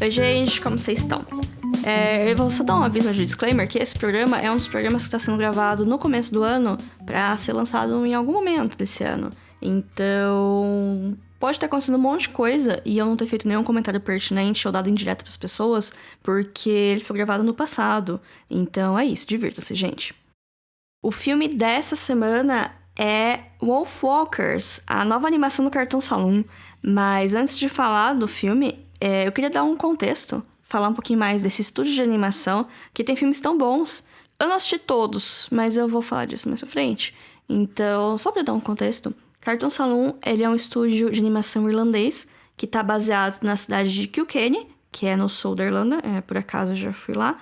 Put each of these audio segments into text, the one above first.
Oi, gente, como vocês estão? Eu vou só dar um aviso de disclaimer que esse programa é um dos programas que está sendo gravado no começo do ano para ser lançado em algum momento desse ano. Então, pode ter acontecido um monte de coisa e eu não ter feito nenhum comentário pertinente ou dado indireta para as pessoas, porque ele foi gravado no passado. Então é isso, divirtam-se, gente. O filme dessa semana é Wolfwalkers, a nova animação do Cartoon Saloon. Mas antes de falar do filme, eu queria dar um contexto, falar um pouquinho mais desse estúdio de animação, que tem filmes tão bons. Eu não assisti todos, mas eu vou falar disso mais pra frente. Então, só pra dar um contexto, Cartoon Saloon, ele é um estúdio de animação irlandês, que tá baseado na cidade de Kilkenny, que é no sul da Irlanda, por acaso eu já fui lá.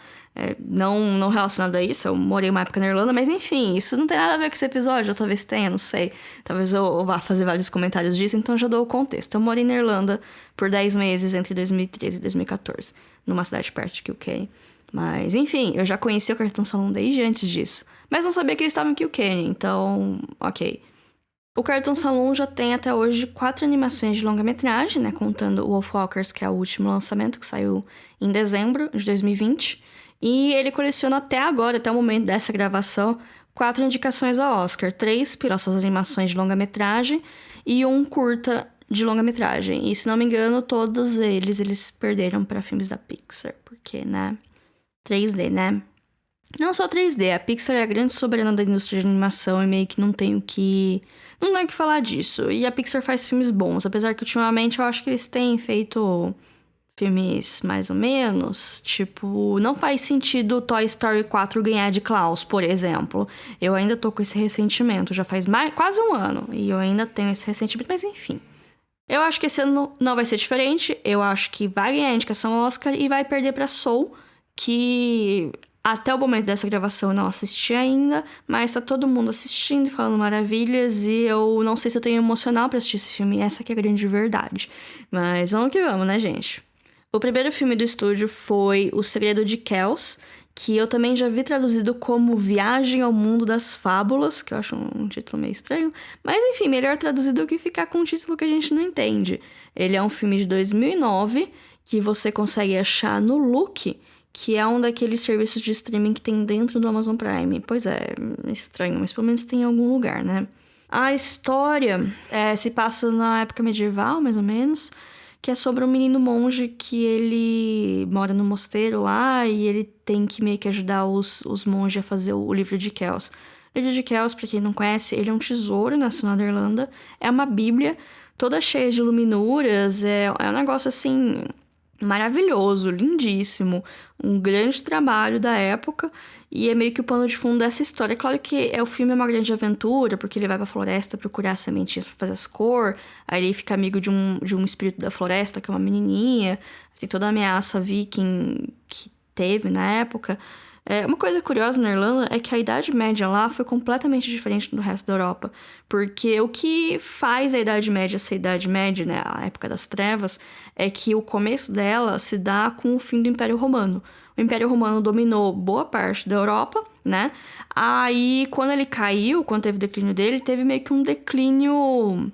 Não relacionado a isso, eu morei uma época na Irlanda, mas enfim, isso não tem nada a ver com esse episódio, ou talvez tenha, não sei. Talvez eu vá fazer vários comentários disso, então eu já dou o contexto. Eu morei na Irlanda por 10 meses entre 2013 e 2014, numa cidade perto de Kilkenny. Mas enfim, eu já conhecia o Cartoon Saloon desde antes disso, mas não sabia que eles estavam em Kilkenny, então ok. O Cartoon Saloon já tem até hoje 4 animações de longa-metragem, né? Contando o Wolfwalkers, que é o último lançamento, que saiu em dezembro de 2020. E ele coleciona até agora, até o momento dessa gravação, 4 indicações ao Oscar. 3 pelas suas animações de longa-metragem e 1 curta de longa-metragem. E, se não me engano, todos eles perderam para filmes da Pixar. Porque, né? 3D, né? Não só 3D, a Pixar é a grande soberana da indústria de animação e meio que não tem o que falar disso. E a Pixar faz filmes bons, apesar que ultimamente eu acho que eles têm feito filmes mais ou menos. Tipo, não faz sentido Toy Story 4 ganhar de Klaus, por exemplo. Eu ainda tô com esse ressentimento, já faz quase um ano e eu ainda tenho esse ressentimento, mas enfim. Eu acho que esse ano não vai ser diferente, eu acho que vai ganhar a indicação ao Oscar e vai perder pra Soul, que até o momento dessa gravação eu não assisti ainda, mas tá todo mundo assistindo e falando maravilhas, e eu não sei se eu tenho emocional pra assistir esse filme, essa que é a grande verdade. Mas vamos que vamos, né, gente? O primeiro filme do estúdio foi O Segredo de Kells, que eu também já vi traduzido como Viagem ao Mundo das Fábulas, que eu acho um título meio estranho, mas enfim, melhor traduzido do que ficar com um título que a gente não entende. Ele é um filme de 2009, que você consegue achar no Look, que é um daqueles serviços de streaming que tem dentro do Amazon Prime. Pois é, estranho, mas pelo menos tem em algum lugar, né? A história se passa na época medieval, mais ou menos, que é sobre um menino monge que ele mora no mosteiro lá e ele tem que meio que ajudar os monges a fazer o livro de Kells. O livro de Kells, pra quem não conhece, ele é um tesouro nacional da Irlanda, é uma bíblia toda cheia de iluminuras, é um negócio assim maravilhoso, lindíssimo, um grande trabalho da época, e é meio que o pano de fundo dessa história. É claro que o filme é uma grande aventura, porque ele vai pra floresta procurar sementinhas pra fazer as cores, aí ele fica amigo de um espírito da floresta, que é uma menininha, tem toda a ameaça viking que teve na época. Uma coisa curiosa na Irlanda é que a Idade Média lá foi completamente diferente do resto da Europa, porque o que faz a Idade Média ser Idade Média, né, a época das trevas, é que o começo dela se dá com o fim do Império Romano. O Império Romano dominou boa parte da Europa, né? Aí, quando ele caiu, quando teve o declínio dele, teve meio que um declínio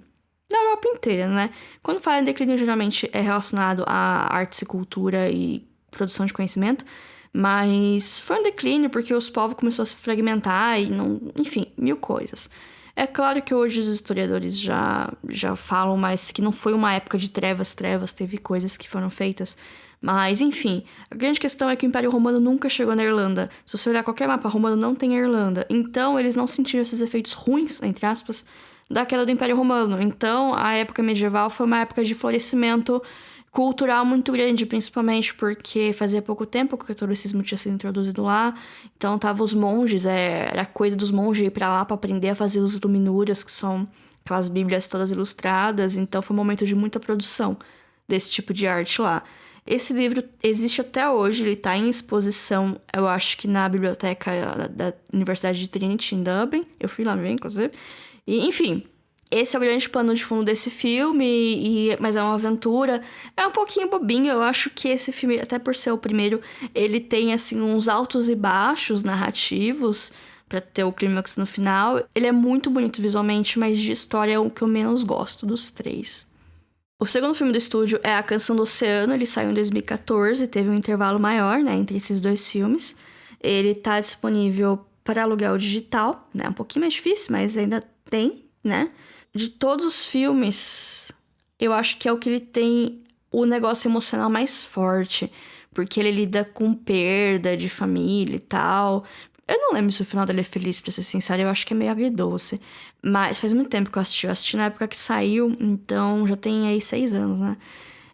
da Europa inteira, né? Quando fala em declínio, geralmente é relacionado a artes e cultura e produção de conhecimento, mas foi um declínio porque os povos começaram a se fragmentar e não, enfim, mil coisas. É claro que hoje os historiadores já falam mais que não foi uma época de trevas, teve coisas que foram feitas. Mas, enfim, a grande questão é que o Império Romano nunca chegou na Irlanda. Se você olhar qualquer mapa romano, não tem a Irlanda. Então, eles não sentiram esses efeitos ruins, entre aspas, da queda do Império Romano. Então, a época medieval foi uma época de florescimento cultural muito grande, principalmente porque fazia pouco tempo que o catolicismo tinha sido introduzido lá, então tava os monges, era coisa dos monges ir pra lá pra aprender a fazer as iluminuras, que são aquelas bíblias todas ilustradas, então foi um momento de muita produção desse tipo de arte lá. Esse livro existe até hoje, ele tá em exposição, eu acho que na biblioteca da Universidade de Trinity, em Dublin, eu fui lá ver, inclusive, e enfim. Esse é o grande pano de fundo desse filme, mas é uma aventura. É um pouquinho bobinho, eu acho que esse filme, até por ser o primeiro, ele tem, assim, uns altos e baixos narrativos pra ter o clímax no final. Ele é muito bonito visualmente, mas de história é o que eu menos gosto dos 3. O segundo filme do estúdio é A Canção do Oceano, ele saiu em 2014, teve um intervalo maior, né, entre esses dois filmes. Ele tá disponível para aluguel digital, né, um pouquinho mais difícil, mas ainda tem, né. De todos os filmes, eu acho que é o que ele tem o negócio emocional mais forte, porque ele lida com perda de família e tal. Eu não lembro se o final dele é feliz, pra ser sincera, eu acho que é meio agridoce. Mas faz muito tempo que eu assisti na época que saiu, então já tem aí 6 anos, né?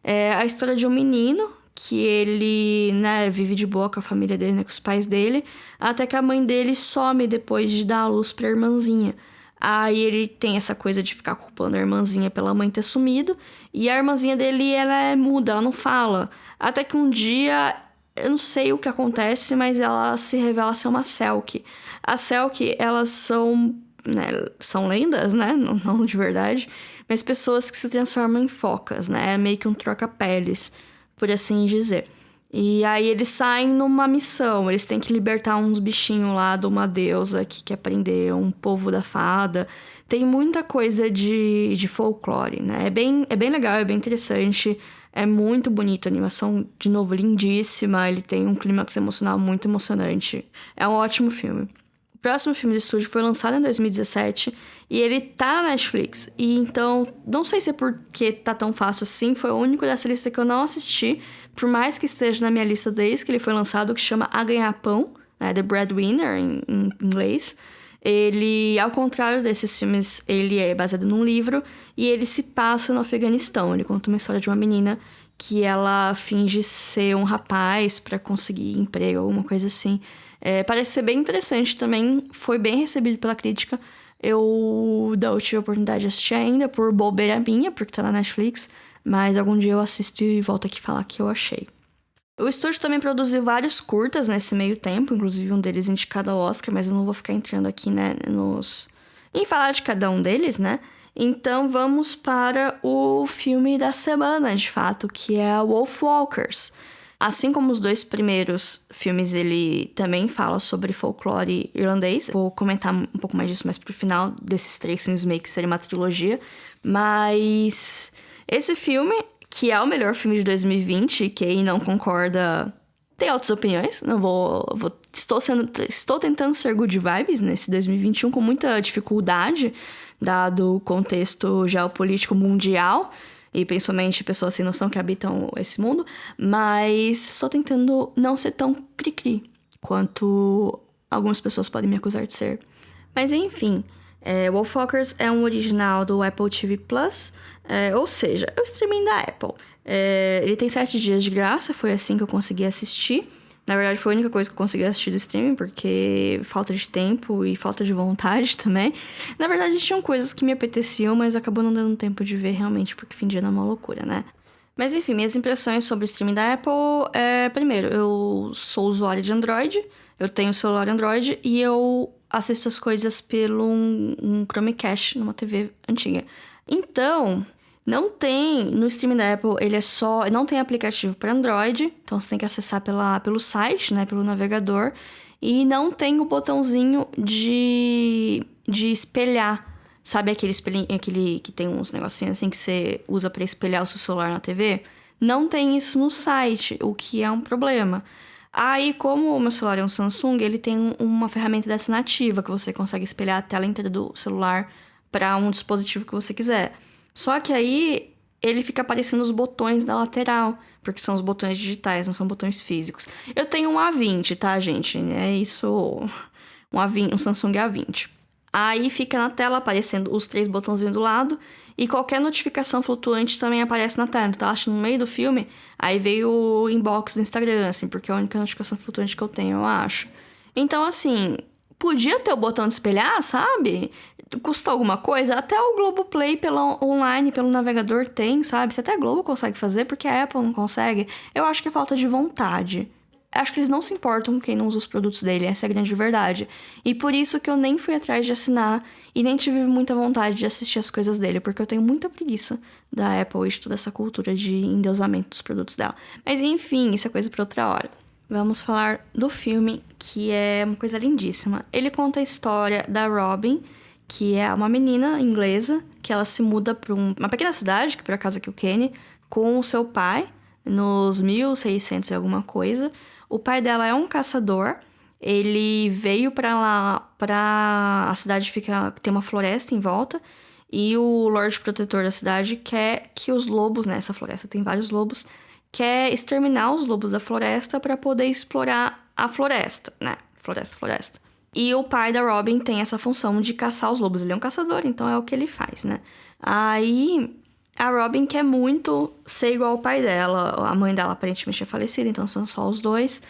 É a história de um menino que ele, né, vive de boa com a família dele, né, com os pais dele, até que a mãe dele some depois de dar a luz pra irmãzinha. Aí ele tem essa coisa de ficar culpando a irmãzinha pela mãe ter sumido, e a irmãzinha dele, ela é muda, ela não fala. Até que um dia, eu não sei o que acontece, mas ela se revela ser uma Selkie. As Selkie, elas são, né, são lendas, né, não de verdade, mas pessoas que se transformam em focas, né, é meio que um troca-peles, por assim dizer. E aí eles saem numa missão, eles têm que libertar uns bichinhos lá de uma deusa que quer prender um povo da fada. Tem muita coisa de folclore, né? É bem legal, é bem interessante, é muito bonito, a animação, de novo, lindíssima, ele tem um clímax emocional muito emocionante. É um ótimo filme. O próximo filme do estúdio foi lançado em 2017 e ele tá na Netflix. E então, não sei se é porque tá tão fácil assim, foi o único dessa lista que eu não assisti, por mais que esteja na minha lista desde que ele foi lançado, que chama A Ganhar Pão, né, The Breadwinner em inglês. Ele, ao contrário desses filmes, ele é baseado num livro e ele se passa no Afeganistão. Ele conta uma história de uma menina que ela finge ser um rapaz pra conseguir emprego, alguma coisa assim. Parece ser bem interessante também, foi bem recebido pela crítica. Eu não tive a oportunidade de assistir ainda, por bobeira minha, porque tá na Netflix, mas algum dia eu assisto e volto aqui falar que eu achei. O estúdio também produziu vários curtas nesse meio tempo, inclusive um deles indicado ao Oscar, mas eu não vou ficar entrando aqui, né, em falar de cada um deles, né? Então vamos para o filme da semana, de fato, que é Wolfwalkers. Assim como os dois primeiros filmes, ele também fala sobre folclore irlandês. Vou comentar um pouco mais disso mais pro final desses 3 filmes, meio que seria uma trilogia. Mas esse filme, que é o melhor filme de 2020, quem não concorda tem outras opiniões. Não estou tentando ser good vibes nesse 2021 com muita dificuldade, dado o contexto geopolítico mundial e principalmente pessoas sem noção que habitam esse mundo, mas estou tentando não ser tão cri-cri quanto algumas pessoas podem me acusar de ser. Mas enfim, Wolfwalkers é um original do Apple TV Plus, ou seja, é o streaming da Apple. Ele tem 7 dias de graça, foi assim que eu consegui assistir. Na verdade, foi a única coisa que eu consegui assistir do streaming, porque falta de tempo e falta de vontade também. Na verdade, tinham coisas que me apeteciam, mas acabou não dando tempo de ver realmente, porque fim de ano é uma loucura, né? Mas enfim, minhas impressões sobre o streaming da Apple primeiro, eu sou usuária de Android, eu tenho celular Android e eu assisto as coisas pelo um Chromecast numa TV antiga. Então, não tem, no streaming da Apple, não tem aplicativo para Android, então você tem que acessar pelo site, né, pelo navegador, e não tem o botãozinho de espelhar, sabe aquele espelhinho, aquele que tem uns negocinhos assim que você usa para espelhar o seu celular na TV? Não tem isso no site, o que é um problema. Aí, como o meu celular é um Samsung, ele tem uma ferramenta dessa nativa, que você consegue espelhar a tela inteira do celular para um dispositivo que você quiser. Só que aí ele fica aparecendo os botões da lateral, porque são os botões digitais, não são botões físicos. Eu tenho um A20, tá, gente? É isso, um Samsung A20. Aí fica na tela aparecendo os 3 botãozinhos do lado e qualquer notificação flutuante também aparece na tela. Então, eu acho no meio do filme, aí veio o inbox do Instagram, assim, porque é a única notificação flutuante que eu tenho, eu acho. Então, assim, podia ter o botão de espelhar, sabe? Custa alguma coisa? Até o Globoplay online, pelo navegador tem, sabe? Se até a Globo consegue fazer, porque a Apple não consegue, eu acho que é falta de vontade. Acho que eles não se importam com quem não usa os produtos dele, essa é a grande verdade. E por isso que eu nem fui atrás de assinar e nem tive muita vontade de assistir as coisas dele, porque eu tenho muita preguiça da Apple e de toda essa cultura de endeusamento dos produtos dela. Mas enfim, isso é coisa pra outra hora. Vamos falar do filme, que é uma coisa lindíssima. Ele conta a história da Robin, que é uma menina inglesa que ela se muda para uma pequena cidade, que por acaso é Kilkenny, com o seu pai, nos 1600 e alguma coisa. O pai dela é um caçador, ele veio pra lá, a cidade tem uma floresta em volta, e o Lorde Protetor da cidade quer que os lobos, né, essa floresta tem vários lobos, quer exterminar os lobos da floresta para poder explorar a floresta, né, floresta. E o pai da Robin tem essa função de caçar os lobos, ele é um caçador, então é o que ele faz, né. Aí a Robin quer muito ser igual ao pai dela, a mãe dela aparentemente é falecida, então são só os dois,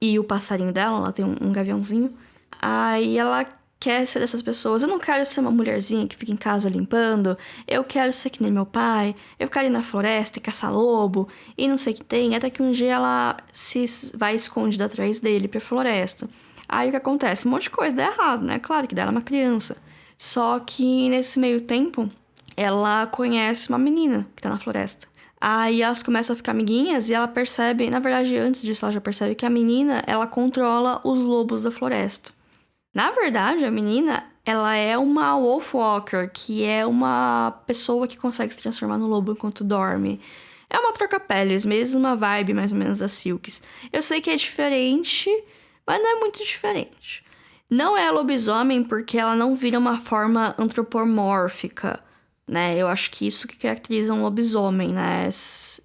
e o passarinho dela, ela tem um gaviãozinho. Aí ela quer ser dessas pessoas. Eu não quero ser uma mulherzinha que fica em casa limpando. Eu quero ser que nem meu pai. Eu quero ir na floresta e caçar lobo. E não sei o que tem. Até que um dia ela vai escondida atrás dele pra floresta. Aí o que acontece? Um monte de coisa dá errado, né? Claro que dela é uma criança. Só que nesse meio tempo, ela conhece uma menina que tá na floresta. Aí elas começam a ficar amiguinhas e ela percebe, na verdade, antes disso, ela já percebe que a menina, ela controla os lobos da floresta. Na verdade, a menina, ela é uma Wolfwalker, que é uma pessoa que consegue se transformar no lobo enquanto dorme. É uma troca-peles, mesma vibe mais ou menos das Silks. Eu sei que é diferente, mas não é muito diferente. Não é lobisomem porque ela não vira uma forma antropomórfica, né? Eu acho que isso que caracteriza um lobisomem, né?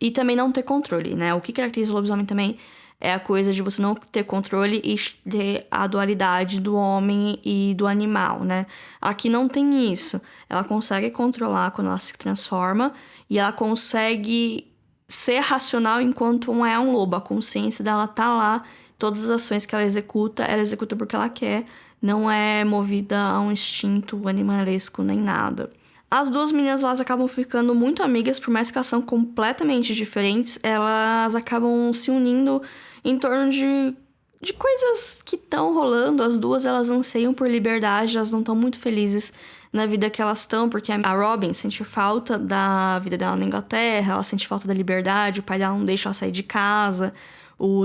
E também não ter controle, né? O que caracteriza o lobisomem também é a coisa de você não ter controle e ter a dualidade do homem e do animal, né? Aqui não tem isso. Ela consegue controlar quando ela se transforma e ela consegue ser racional enquanto é um lobo. A consciência dela tá lá, todas as ações que ela executa porque ela quer, não é movida a um instinto animalesco nem nada. As duas meninas, elas acabam ficando muito amigas, por mais que elas são completamente diferentes, elas acabam se unindo em torno de coisas que estão rolando. As duas, elas anseiam por liberdade, elas não estão muito felizes na vida que elas estão, porque a Robin sente falta da vida dela na Inglaterra, ela sente falta da liberdade, o pai dela não deixa ela sair de casa,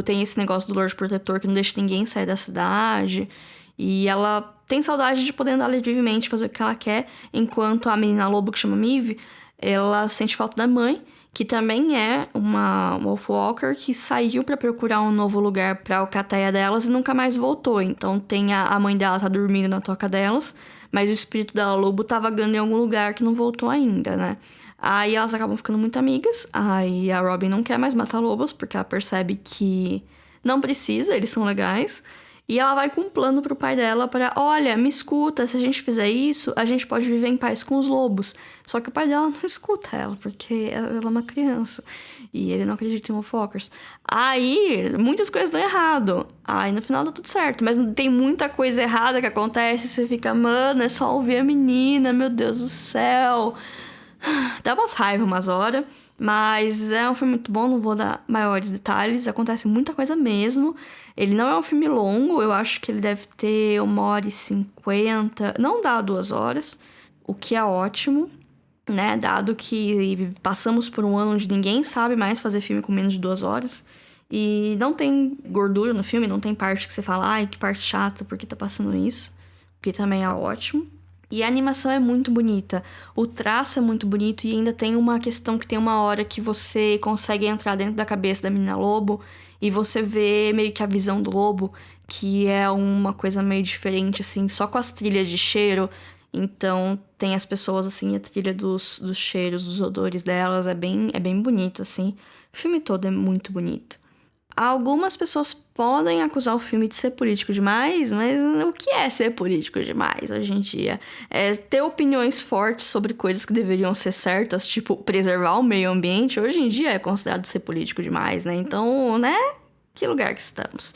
tem esse negócio do Lorde Protetor que não deixa ninguém sair da cidade, e ela tem saudade de poder andar livremente, fazer o que ela quer, enquanto a menina lobo, que chama Maeve, ela sente falta da mãe, que também é uma Wolfwalker, que saiu pra procurar um novo lugar pra alcateia delas e nunca mais voltou. Então tem a mãe dela tá dormindo na toca delas, mas o espírito dela lobo tá vagando em algum lugar que não voltou ainda, né? Aí elas acabam ficando muito amigas, aí a Robin não quer mais matar lobos, porque ela percebe que não precisa, eles são legais. E ela vai com um plano pro pai dela para, olha, me escuta, se a gente fizer isso, a gente pode viver em paz com os lobos. Só que o pai dela não escuta ela, porque ela é uma criança. E ele não acredita em Wolfwalkers. Aí, muitas coisas dão errado. Aí, no final dá tudo certo. Mas tem muita coisa errada que acontece. Você fica, mano, é só ouvir a menina, meu Deus do céu. Dá umas raivas umas horas. Mas é um filme muito bom, não vou dar maiores detalhes. Acontece muita coisa mesmo. Ele não é um filme longo, eu acho que ele deve ter 1h50, não dá 2 horas, o que é ótimo, né? Dado que passamos por um ano onde ninguém sabe mais fazer filme com menos de 2 horas. E não tem gordura no filme, não tem parte que você fala, ai, que parte chata, porque tá passando isso. O que também é ótimo. E a animação é muito bonita, o traço é muito bonito e ainda tem uma questão que tem uma hora que você consegue entrar dentro da cabeça da menina lobo e você vê meio que a visão do lobo, que é uma coisa meio diferente, assim, só com as trilhas de cheiro. Então tem as pessoas, assim, a trilha dos cheiros, dos odores delas, é bem bonito, assim. O filme todo é muito bonito. Algumas pessoas podem acusar o filme de ser político demais, mas o que é ser político demais hoje em dia? É ter opiniões fortes sobre coisas que deveriam ser certas, tipo preservar o meio ambiente, hoje em dia é considerado ser político demais, né? Então, né? Que lugar que estamos?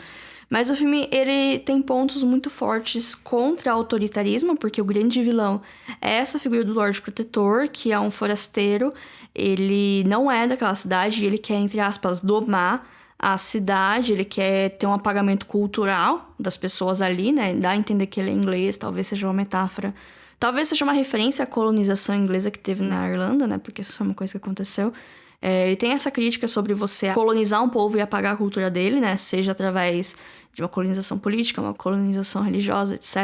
Mas o filme, ele tem pontos muito fortes contra o autoritarismo, porque o grande vilão é essa figura do Lorde Protetor, que é um forasteiro. Ele não é daquela cidade e ele quer, entre aspas, domar a cidade, ele quer ter um apagamento cultural das pessoas ali, né? Dá a entender que ele é inglês, talvez seja uma metáfora. Talvez seja uma referência à colonização inglesa que teve na Irlanda, né? Porque isso foi uma coisa que aconteceu. Ele tem essa crítica sobre você colonizar um povo e apagar a cultura dele, né? Seja através de uma colonização política, uma colonização religiosa, etc.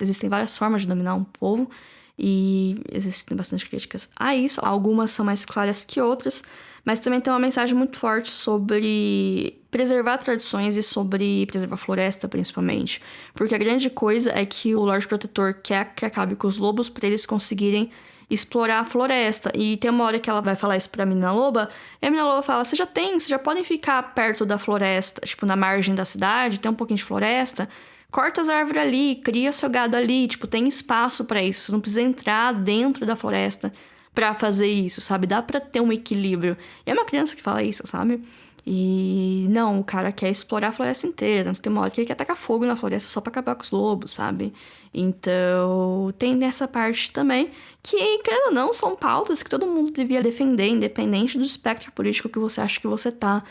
Existem várias formas de dominar um povo. e existem bastante críticas a isso. Algumas são mais claras que outras, mas também tem uma mensagem muito forte sobre preservar tradições e sobre preservar a floresta, principalmente. Porque a grande coisa é que o Lorde Protetor quer que acabe com os lobos para eles conseguirem explorar a floresta. E tem uma hora que ela vai falar isso pra menina loba, e a menina loba fala, vocês já podem ficar perto da floresta, tipo, na margem da cidade, tem um pouquinho de floresta, corta as árvores ali, cria seu gado ali, tipo, tem espaço pra isso, você não precisa entrar dentro da floresta pra fazer isso, sabe? Dá pra ter um equilíbrio. E é uma criança que fala isso, sabe? E não, o cara quer explorar a floresta inteira. Tanto tem uma hora que ele quer tacar fogo na floresta só pra acabar com os lobos, sabe? Então, tem nessa parte também que, querendo ou não, são pautas que todo mundo devia defender, independente do espectro político que você acha que você tá.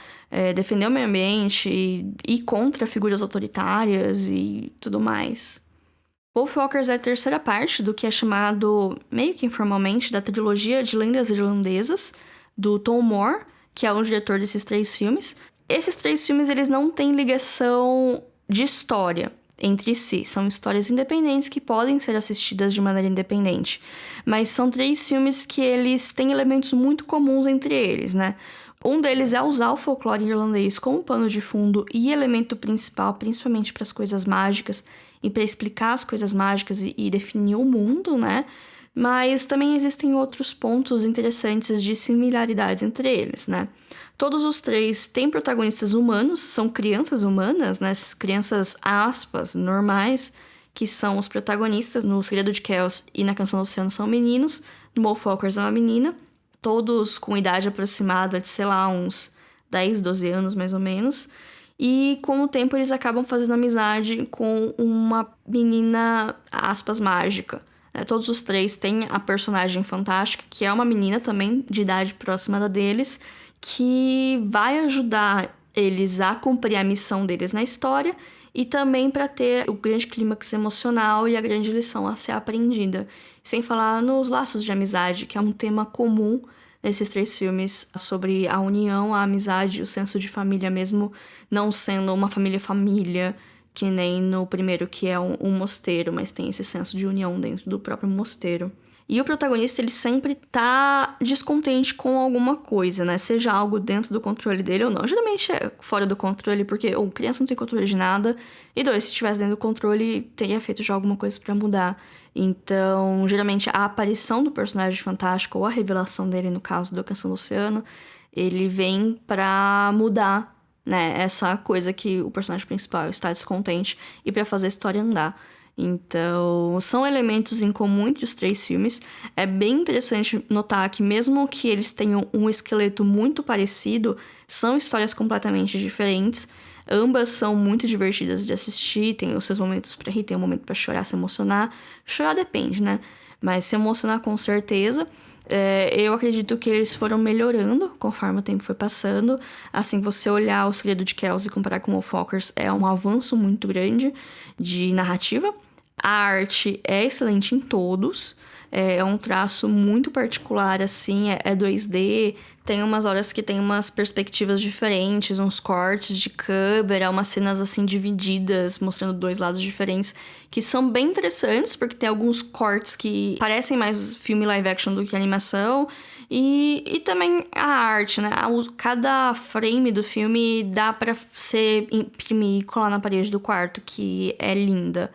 Defender o meio ambiente e ir contra figuras autoritárias e tudo mais. Wolfwalkers é a terceira parte do que é chamado, meio que informalmente, da trilogia de lendas irlandesas, do Tom Moore, que é o diretor desses 3 filmes. Esses 3 filmes, eles não têm ligação de história entre si. São histórias independentes que podem ser assistidas de maneira independente. Mas são 3 filmes que eles têm elementos muito comuns entre eles, né? Um deles é usar o folclore irlandês como pano de fundo e elemento principal, principalmente para as coisas mágicas e para explicar as coisas mágicas e definir o mundo, né? Mas também existem outros pontos interessantes de similaridades entre eles, né? Todos os 3 têm protagonistas humanos, são crianças humanas, né? Crianças, aspas, normais, que são os protagonistas. No Segredo de Kells e na Canção do Oceano são meninos, no Wolfwalkers é uma menina, todos com idade aproximada de, sei lá, uns 10, 12 anos mais ou menos. E com o tempo eles acabam fazendo amizade com uma menina, aspas, mágica. Todos os 3 têm a personagem fantástica, que é uma menina também de idade próxima da deles, que vai ajudar eles a cumprir a missão deles na história e também para ter o grande clímax emocional e a grande lição a ser aprendida. Sem falar nos laços de amizade, que é um tema comum nesses 3 filmes, sobre a união, a amizade, o senso de família mesmo, não sendo uma família, que nem no primeiro, que é um mosteiro, mas tem esse senso de união dentro do próprio mosteiro. E o protagonista, ele sempre tá descontente com alguma coisa, né? Seja algo dentro do controle dele ou não. Geralmente é fora do controle, porque ou criança não tem controle de nada, e 2, se tivesse dentro do controle, teria feito já alguma coisa pra mudar. Então, geralmente, a aparição do personagem fantástico, ou a revelação dele, no caso da Canção do Oceano, ele vem pra mudar, né, essa coisa que o personagem principal está descontente e para fazer a história andar. Então, são elementos em comum entre os 3 filmes. É bem interessante notar que mesmo que eles tenham um esqueleto muito parecido, são histórias completamente diferentes. Ambas são muito divertidas de assistir, tem os seus momentos pra rir, tem um momento pra chorar, se emocionar. Chorar depende, né? Mas se emocionar com certeza. Eu acredito que eles foram melhorando conforme o tempo foi passando. Assim, você olhar O Segredo de Kells e comparar com Wolfwalkers é um avanço muito grande de narrativa. A arte é excelente em todos. É um traço muito particular, assim, é 2D. Tem umas horas que tem umas perspectivas diferentes, uns cortes de câmera, umas cenas, assim, divididas, mostrando 2 lados diferentes, que são bem interessantes, porque tem alguns cortes que parecem mais filme live action do que animação. E também a arte, né? Cada frame do filme dá pra você imprimir e colar na parede do quarto, que é linda.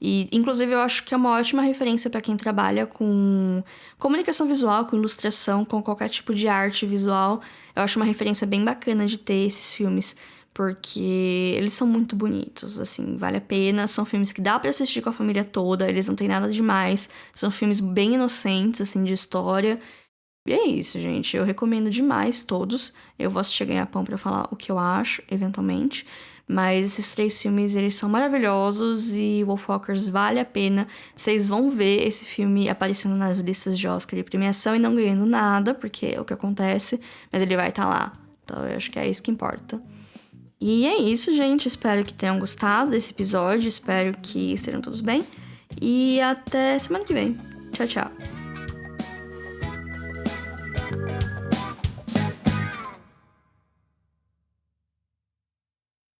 E, inclusive, eu acho que é uma ótima referência para quem trabalha com comunicação visual, com ilustração, com qualquer tipo de arte visual. Eu acho uma referência bem bacana de ter esses filmes, porque eles são muito bonitos, assim, vale a pena. São filmes que dá para assistir com a família toda, eles não tem nada demais. São filmes bem inocentes, assim, de história. E é isso, gente. Eu recomendo demais todos. Eu vou assistir Ganha-Pão pra falar o que eu acho, eventualmente. Mas esses 3 filmes, eles são maravilhosos e Wolfwalkers vale a pena. Vocês vão ver esse filme aparecendo nas listas de Oscar e premiação e não ganhando nada, porque é o que acontece, mas ele vai estar lá. Então eu acho que é isso que importa. E é isso, gente. Espero que tenham gostado desse episódio. Espero que estejam todos bem. E até semana que vem. Tchau, tchau.